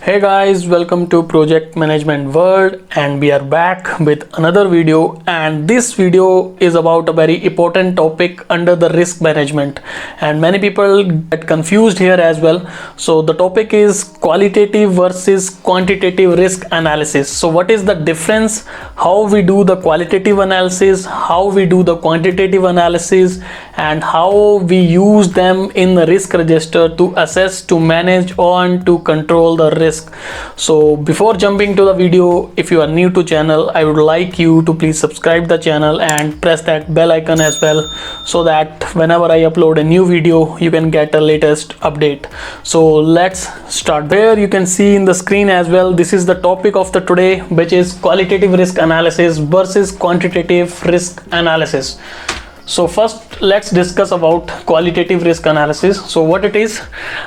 Hey guys, welcome to Project Management World, and we are back with another video, and this video is about a very important topic under the risk management, and many people get confused here as well. So the topic is qualitative versus quantitative risk analysis. So what is the difference, how we do the qualitative analysis, how we do the quantitative analysis, and how we use them in the risk register to assess, to manage, and to control the risk. So before jumping to the video, if you are new to channel, I would like you to please subscribe the channel and press that bell icon as well, so that whenever I upload a new video you can get a latest update. So let's start. There you can see in the screen as well, this is the topic of the today, which is qualitative risk analysis versus quantitative risk analysis. So first let's discuss about qualitative risk analysis. So what it is,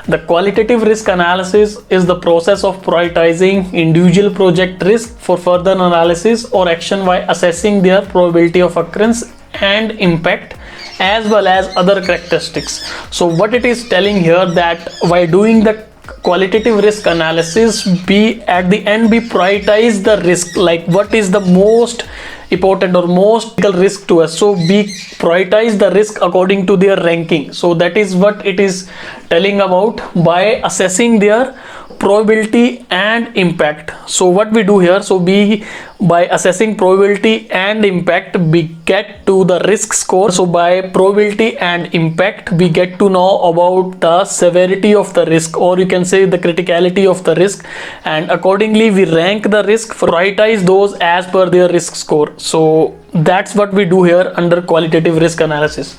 the qualitative risk analysis is the process of prioritizing individual project risk for further analysis or action by assessing their probability of occurrence and impact, as well as other characteristics. So what it is telling here, that by doing the qualitative risk analysis, we at the end we prioritize the risk, like what is the most important or most critical risk to us. So we prioritize the risk according to their ranking. So that is what it is telling about, by assessing their probability and impact. So what we do here, so we, by assessing probability and impact, we get to the risk score. So by probability and impact we get to know about the severity of the risk, or you can say the criticality of the risk, and accordingly we rank the risk, prioritize those as per their risk score. So that's what we do here under qualitative risk analysis.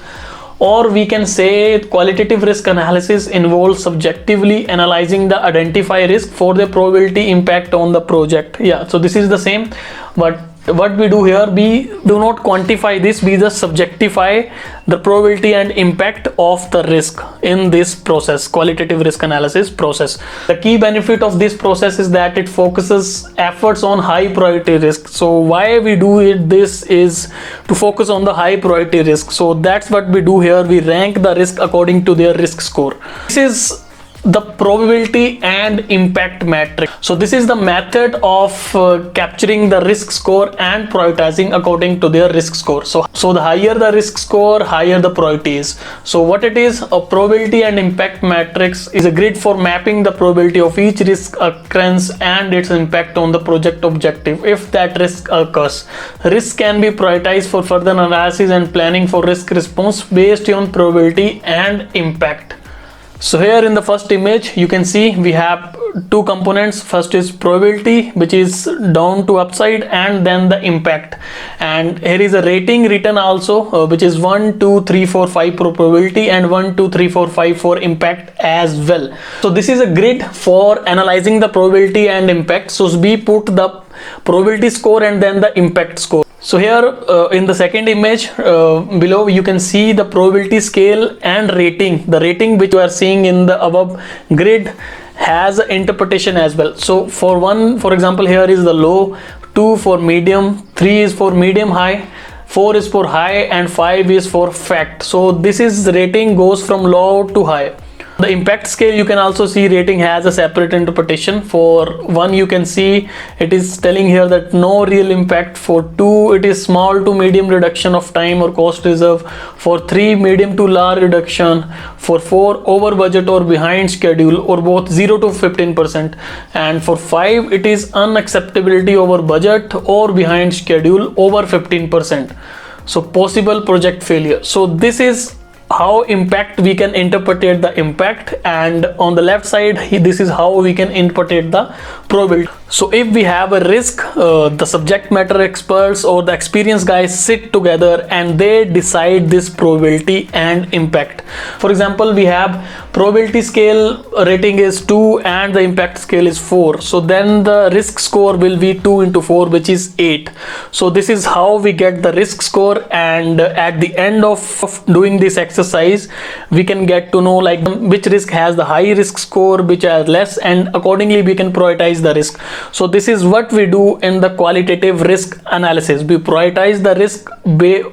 Or we can say qualitative risk analysis involves subjectively analyzing the identified risk for the probability impact on the project. Yeah, so this is the same, but what we do here, we do not quantify this, we just subjectify the probability and impact of the risk in this process, qualitative risk analysis process. The key benefit of this process is that it focuses efforts on high priority risk. So why we do it, this is to focus on the high priority risk. So that's what we do here, we rank the risk according to their risk score. This is the probability and impact matrix. So this is the method of capturing the risk score and prioritizing according to their risk score. So the higher the risk score, higher the priority is. So what it is, a probability and impact matrix is a grid for mapping the probability of each risk occurrence and its impact on the project objective if that risk occurs. Risk can be prioritized for further analysis and planning for risk response based on probability and impact. So here in the first image you can see we have two components. First is probability, which is down to upside, and then the impact, and here is a rating written also, which is 1 2 3 4 5 for probability and 1 2 3 4 5 for impact as well. So this is a grid for analyzing the probability and impact. So we put the probability score and then the impact score. So here in the second image below you can see the probability scale and rating. The rating which you are seeing in the above grid has interpretation as well. So for example, here is the low, 2 for medium, 3 is for medium high, 4 is for high, and 5 is for fact. So this is rating goes from low to high. The impact scale, you can also see rating has a separate interpretation. For 1 you can see it is telling here that no real impact. For 2 it is small to medium reduction of time or cost reserve. For 3 medium to large reduction. For 4 over budget or behind schedule, or both 0 to 15%. And for 5 it is unacceptability over budget or behind schedule over 15%. So possible project failure. So this is how impact we can interpret the impact, and on the left side this is how we can interpret the probability. So if we have a risk, the subject matter experts or the experienced guys sit together and they decide this probability and impact. For example, we have probability scale rating is 2 and the impact scale is 4. So then the risk score will be 2 into 4, which is 8. So this is how we get the risk score, and at the end of doing this exercise we can get to know like which risk has the high risk score, which has less, and accordingly we can prioritize the risk. So this is what we do in the qualitative risk analysis. We prioritize the risk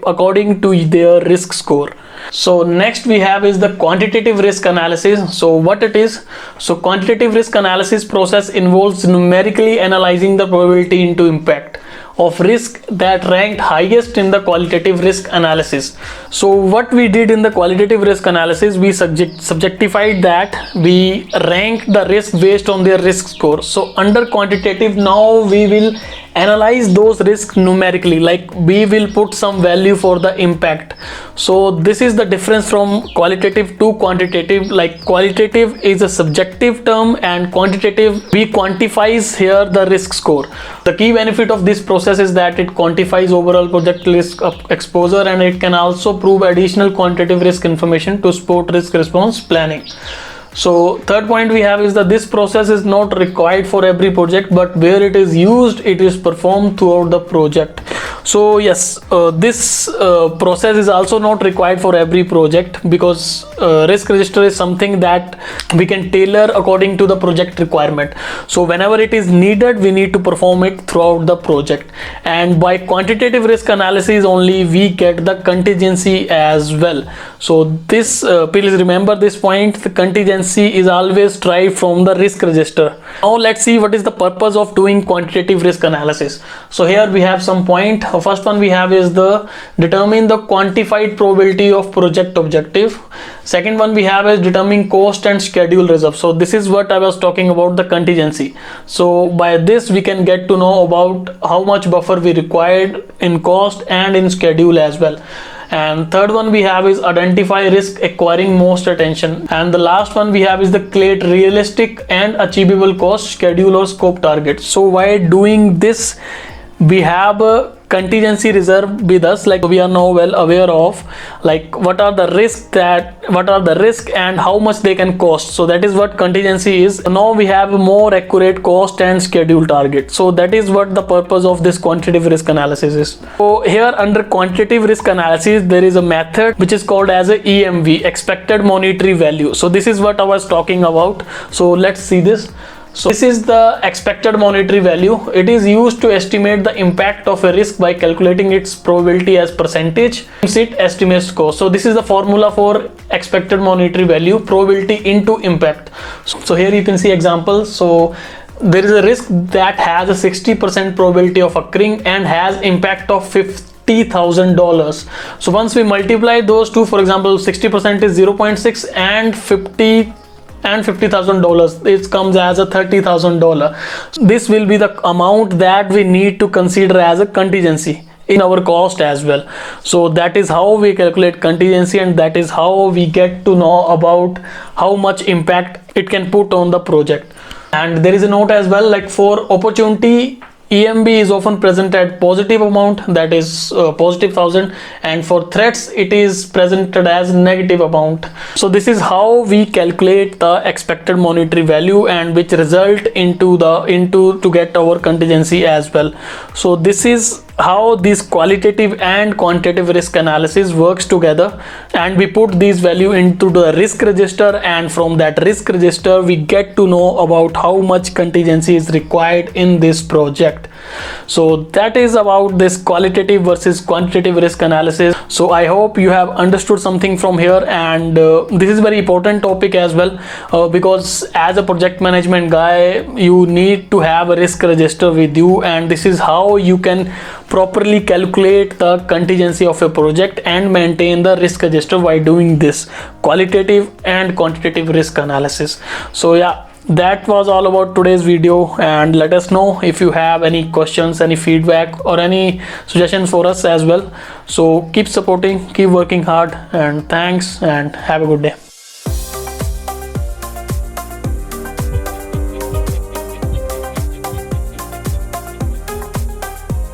according to their risk score. So next we have is the quantitative risk analysis. So what it is? So quantitative risk analysis process involves numerically analyzing the probability into impact of risk that ranked highest in the qualitative risk analysis. So what we did in the qualitative risk analysis, we subjectified that, we ranked the risk based on their risk score. So under quantitative, now we will analyze those risks numerically, like we will put some value for the impact. So this is the difference from qualitative to quantitative. Like qualitative is a subjective term and quantitative, we quantifies here the risk score. The key benefit of this process is that it quantifies overall project risk exposure, and it can also prove additional quantitative risk information to support risk response planning. So third point we have is that this process is not required for every project, but where it is used, it is performed throughout the project. So yes, this process is also not required for every project, because risk register is something that we can tailor according to the project requirement. So whenever it is needed, we need to perform it throughout the project. And by quantitative risk analysis only, we get the contingency as well. So this please remember this point, the contingency is always derived from the risk register. Now let's see what is the purpose of doing quantitative risk analysis. So here we have some point. First one we have is the determine the quantified probability of project objective. Second one we have is determine cost and schedule reserve. So this is what I was talking about, the contingency. So by this we can get to know about how much buffer we required in cost and in schedule as well. And third one we have is identify risk acquiring most attention. And the last one we have is the create realistic and achievable cost, schedule or scope target. So while doing this, we have a contingency reserve with us, like we are now well aware of like what are the risk and how much they can cost. So that is what contingency is. Now we have a more accurate cost and schedule target. So that is what the purpose of this quantitative risk analysis is. So here under quantitative risk analysis, there is a method which is called as a EMV, expected monetary value. So this is what I was talking about. So let's see this. So this is the expected monetary value. It is used to estimate the impact of a risk by calculating its probability as percentage. It estimates cost. So this is the formula for expected monetary value, probability into impact. So here you can see examples. So there is a risk that has a 60% probability of occurring and has impact of $50,000. So once we multiply those two, for example, 60% is 0.6 and $50,000, it comes as a $30,000. This will be the amount that we need to consider as a contingency in our cost as well. So that is how we calculate contingency, and that is how we get to know about how much impact it can put on the project. And there is a note as well, like for opportunity, EMB is often present at positive amount, that is positive 1,000, and for threats it is presented as negative amount. So this is how we calculate the expected monetary value, and which result into to get our contingency as well. So this is how this qualitative and quantitative risk analysis works together, and we put these value into the risk register, and from that risk register we get to know about how much contingency is required in this project. So that is about this qualitative versus quantitative risk analysis. So I hope you have understood something from here, and this is very important topic as well, because as a project management guy you need to have a risk register with you, and this is how you can properly calculate the contingency of a project and maintain the risk register by doing this qualitative and quantitative risk analysis. So yeah, that was all about today's video, and let us know if you have any questions, any feedback or any suggestions for us as well. So keep supporting, keep working hard, and thanks, and have a good day.